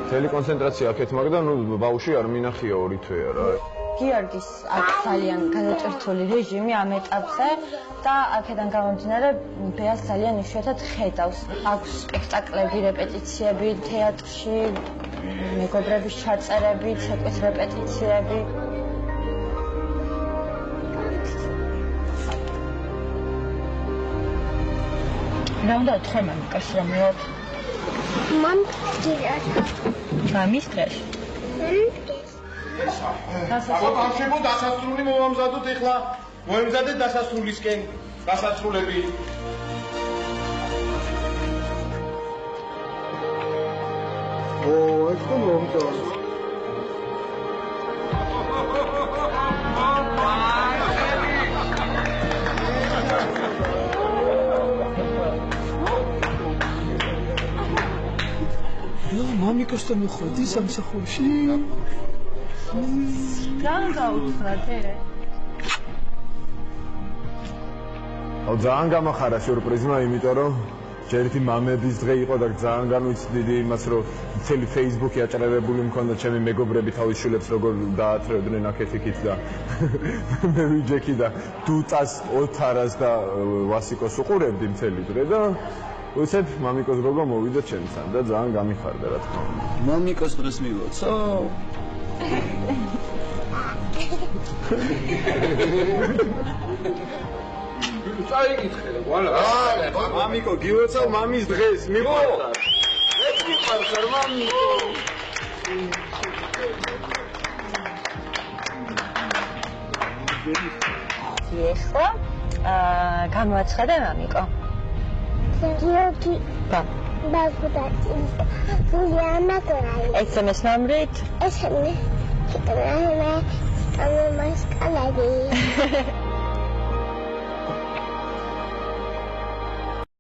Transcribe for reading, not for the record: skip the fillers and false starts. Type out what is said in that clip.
Მთელი კონცენტრაცია აქეთ მაგდა, ნუ ბავშვი არ მინახია 2 თვე რა. გიორგის აქვს ძალიან გადაჭრთული რეჟიმი ამ ეტაპზე და აქედან გამომდინარე ბეას ძალიან იშვიათად ხედავს. აქვს სპექტაკლები, რეპეტიციები თეატრში, მეგობრების ჩაწერები, ცეკვის რეპეტიციები. რა უნდა თქვა მამიკას რომელად? მამ ჯერათ. მამის დღეს? ახლა დასასრული მომამზადოთ ეხლა მოემზადეთ დასასრულისკენ დასასრულები ეს ხო მომწონს მამიკოსთან მოხდი სამსახურში ძალიან გამახარა სიურპრიზმა, იმიტომ რომ ჯერითი მამების დღე იყო და ძალიან განვიცდიდი იმას, რომ მთელი Facebook-ი აჭრევებული მქონდა ჩემი მეგობრები თავის შვილებს როგორ დაათრევდნენ აქეთ-იქით და მე ვიჯექი და დუტას, ოთარას და ვასიკოს უყურებდი მთელი დღე და უცებ მამიკოს გოგო მოვიდა ჩემთან და ძალიან გამიხარდა რა თქმა უნდა. მამიკოს დღეს მივოცო წაიკითხე ვალა მამიკო გივეცავ მამის დღეს მიყვარდა ეს მიყვარდა მამიკო ეხლა გამოაცხადე მამიკო გიორგი ბაგუდატი გულიანა კორალი SMS ნომრით SMS კიტრანა ამას კალადი